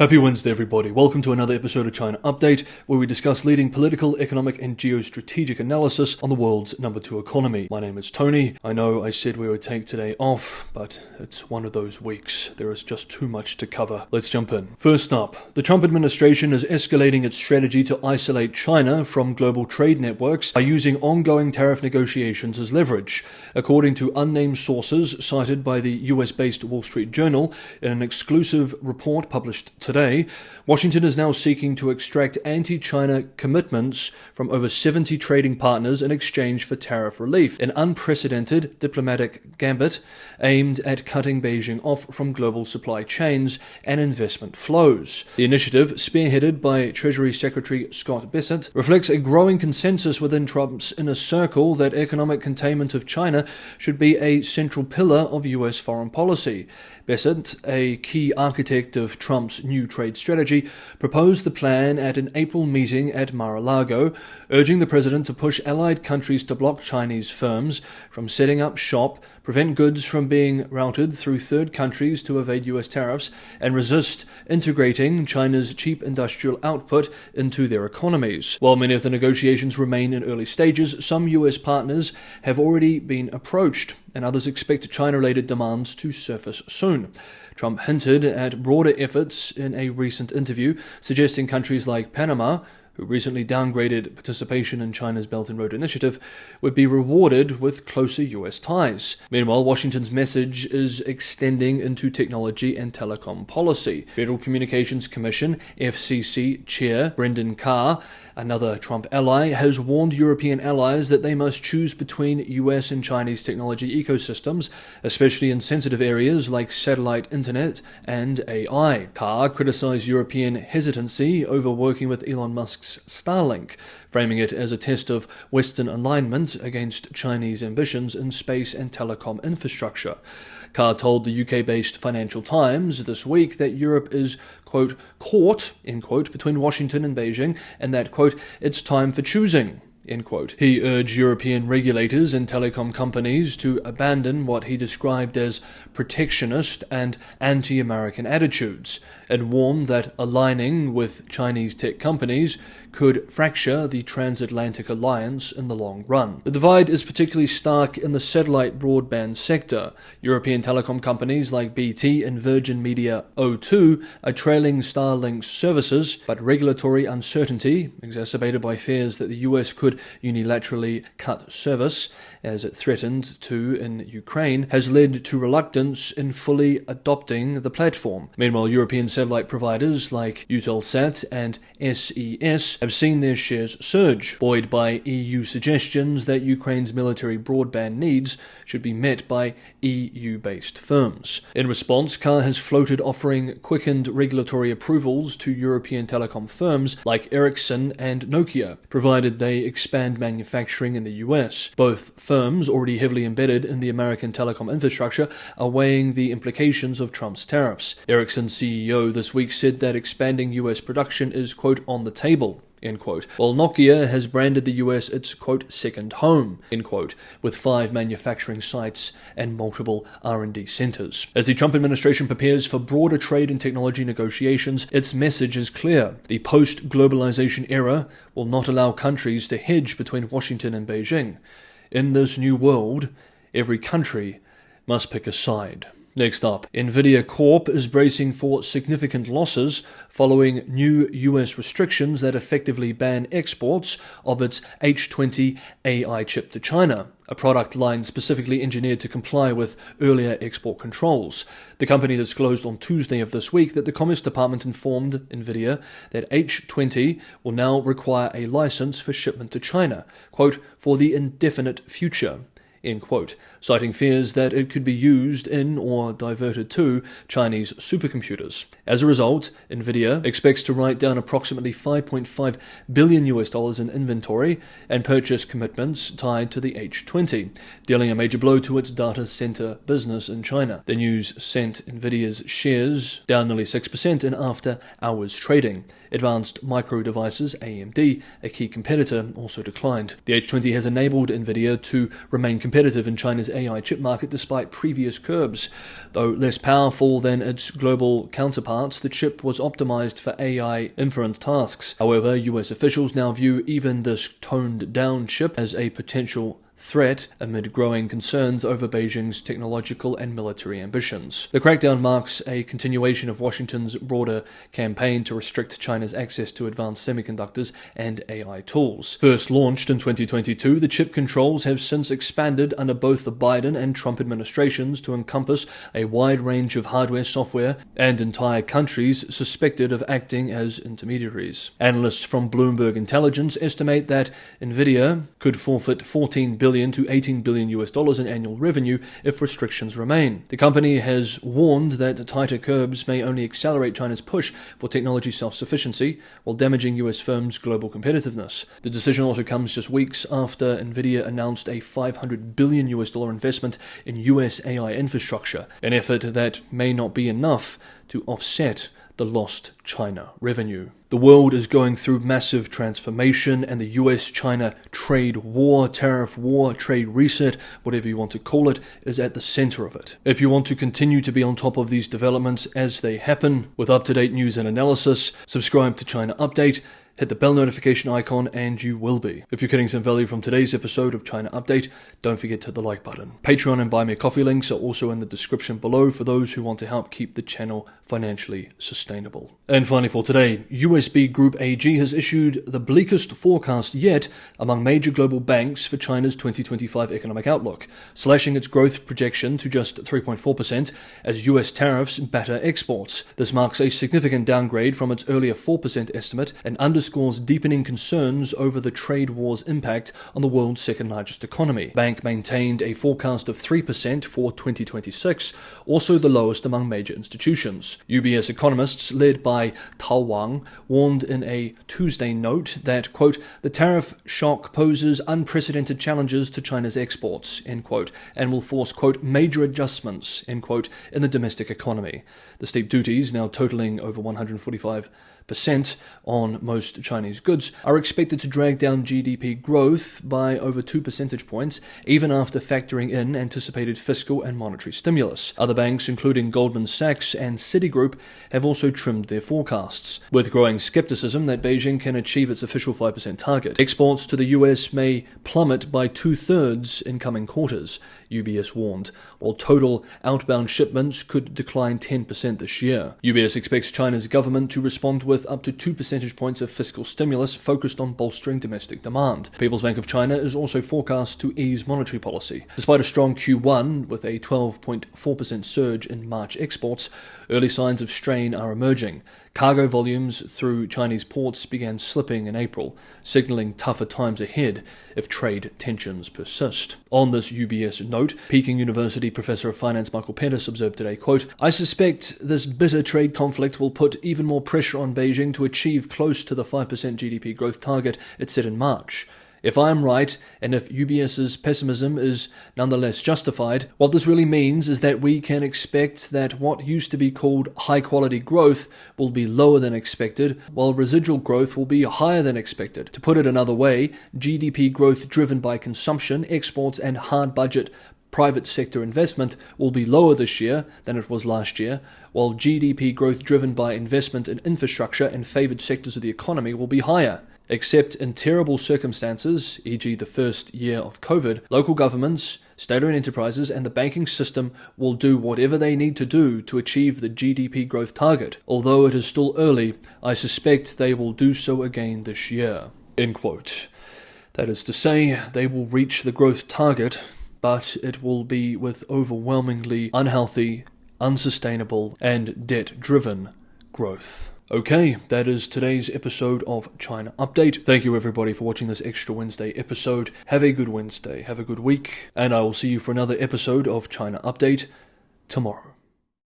Happy Wednesday, everybody. Welcome to another episode of China Update, where we discuss leading political, economic, and geostrategic analysis on the world's #2 economy. My name is Tony. I know I said we would take today off, but it's one of those weeks. There is just too much to cover. Let's jump in. First up, the Trump administration is escalating its strategy to isolate China from global trade networks by using ongoing tariff negotiations as leverage. According to unnamed sources cited by the US-based Wall Street Journal in an exclusive report published today, Washington is now seeking to extract anti-China commitments from over 70 trading partners in exchange for tariff relief, an unprecedented diplomatic gambit aimed at cutting Beijing off from global supply chains and investment flows. The initiative, spearheaded by Treasury Secretary Scott Bessent, reflects a growing consensus within Trump's inner circle that economic containment of China should be a central pillar of US foreign policy. Bessent, a key architect of Trump's new trade strategy, proposed the plan at an April meeting at Mar-a-Lago, urging the president to push allied countries to block Chinese firms from setting up shop, prevent goods from being routed through third countries to evade US tariffs, and resist integrating China's cheap industrial output into their economies. While many of the negotiations remain in early stages, some US partners have already been approached, and others expect China-related demands to surface soon. Trump hinted at broader efforts in a recent interview, suggesting countries like Panama, who recently downgraded participation in China's Belt and Road Initiative, would be rewarded with closer US ties. Meanwhile, Washington's message is extending into technology and telecom policy. Federal Communications Commission (FCC) Chair Brendan Carr, another Trump ally, has warned European allies that they must choose between US and Chinese technology ecosystems, especially in sensitive areas like satellite internet and AI. Carr criticized European hesitancy over working with Elon Musk's Starlink, framing it as a test of Western alignment against Chinese ambitions in space and telecom infrastructure. Carr told the UK-based Financial Times this week that Europe is, quote, caught, end quote, between Washington and Beijing, and that, quote, it's time for choosing, end quote. He urged European regulators and telecom companies to abandon what he described as protectionist and anti-American attitudes, and warned that aligning with Chinese tech companies could fracture the transatlantic alliance in the long run. The divide is particularly stark in the satellite broadband sector. European telecom companies like BT and Virgin Media O2 are trailing Starlink's services, but regulatory uncertainty, exacerbated by fears that the US could unilaterally cut service, as it threatened to in Ukraine, has led to reluctance in fully adopting the platform. Meanwhile, European satellite providers like Eutelsat and SES have seen their shares surge, buoyed by EU suggestions that Ukraine's military broadband needs should be met by EU-based firms. In response, Carr has floated offering quickened regulatory approvals to European telecom firms like Ericsson and Nokia, provided they expand manufacturing in the US. Both firms, already heavily embedded in the American telecom infrastructure, are weighing the implications of Trump's tariffs. Ericsson's CEO this week said that expanding US production is, quote, on the table, end quote, while Nokia has branded the US its, quote, second home, end quote, with 5 manufacturing sites and multiple R&D centers. As the Trump administration prepares for broader trade and technology negotiations, its message is clear. The post-globalization era will not allow countries to hedge between Washington and Beijing. In this new world, every country must pick a side. Next up, Nvidia Corp is bracing for significant losses following new US restrictions that effectively ban exports of its H20 AI chip to China, a product line specifically engineered to comply with earlier export controls. The company disclosed on Tuesday of this week that the Commerce Department informed Nvidia that H20 will now require a license for shipment to China, quote, for the indefinite future, end quote, citing fears that it could be used in or diverted to Chinese supercomputers. As a result, Nvidia expects to write down approximately $5.5 billion in inventory and purchase commitments tied to the H20, dealing a major blow to its data center business in China. The news sent Nvidia's shares down nearly 6% in after-hours trading. Advanced Micro Devices, AMD, a key competitor, also declined. The H20 has enabled Nvidia to remain competitive competitive in China's AI chip market despite previous curbs. Though less powerful than its global counterparts, the chip was optimized for AI inference tasks. However, US officials now view even this toned-down chip as a potential threat amid growing concerns over Beijing's technological and military ambitions. The crackdown marks a continuation of Washington's broader campaign to restrict China's access to advanced semiconductors and AI tools. First launched in 2022, the chip controls have since expanded under both the Biden and Trump administrations to encompass a wide range of hardware, software, and entire countries suspected of acting as intermediaries. Analysts from Bloomberg Intelligence estimate that Nvidia could forfeit $14 billion to $18 billion in annual revenue if restrictions remain. The company has warned that tighter curbs may only accelerate China's push for technology self-sufficiency while damaging US firms' global competitiveness. The decision also comes just weeks after Nvidia announced a $500 billion investment in US AI infrastructure, an effort that may not be enough to offset the lost China revenue. The world is going through massive transformation, and the US-China trade war, tariff war, trade reset, whatever you want to call it, is at the center of it. If you want to continue to be on top of these developments as they happen, with up-to-date news and analysis, subscribe to China Update, hit the bell notification icon, and you will be. If you're getting some value from today's episode of China Update, don't forget to hit the like button. Patreon and Buy Me a Coffee links are also in the description below for those who want to help keep the channel financially sustainable. And finally for today, USB Group AG has issued the bleakest forecast yet among major global banks for China's 2025 economic outlook, slashing its growth projection to just 3.4% as US tariffs batter exports. This marks a significant downgrade from its earlier 4% estimate and underscores deepening concerns over the trade war's impact on the world's second largest economy. The bank maintained a forecast of 3% for 2026, also the lowest among major institutions. UBS economists, led by Tao Wang, warned in a Tuesday note that, quote, the tariff shock poses unprecedented challenges to China's exports, end quote, and will force, quote, major adjustments, end quote, in the domestic economy. The steep duties, now totaling over 145% on most Chinese goods, are expected to drag down GDP growth by over 2 percentage points, even after factoring in anticipated fiscal and monetary stimulus. Other banks, including Goldman Sachs and Citigroup, have also trimmed their forecasts, with growing skepticism that Beijing can achieve its official 5% target. Exports to the US may plummet by 2/3 in coming quarters, UBS warned, while total outbound shipments could decline 10% this year. UBS expects China's government to respond with up to 2 percentage points of fiscal stimulus focused on bolstering domestic demand. People's Bank of China is also forecast to ease monetary policy. Despite a strong Q1 with a 12.4% surge in March exports, early signs of strain are emerging. Cargo volumes through Chinese ports began slipping in April, signaling tougher times ahead if trade tensions persist. On this UBS note, Peking University Professor of Finance Michael Pettis observed today, quote, I suspect this bitter trade conflict will put even more pressure on Beijing to achieve close to the 5% GDP growth target it set in March. If I am right, and if UBS's pessimism is nonetheless justified, what this really means is that we can expect that what used to be called high-quality growth will be lower than expected, while residual growth will be higher than expected. To put it another way, GDP growth driven by consumption, exports, and hard-budget private sector investment will be lower this year than it was last year, while GDP growth driven by investment in infrastructure and favored sectors of the economy will be higher. Except in terrible circumstances, e.g. the first year of COVID, local governments, state-owned enterprises, and the banking system will do whatever they need to do to achieve the GDP growth target. Although it is still early, I suspect they will do so again this year. End quote. That is to say, they will reach the growth target, but it will be with overwhelmingly unhealthy, unsustainable, and debt-driven growth. Okay, that is today's episode of China Update. Thank you everybody for watching this extra Wednesday episode. Have a good Wednesday, have a good week, and I will see you for another episode of China Update tomorrow.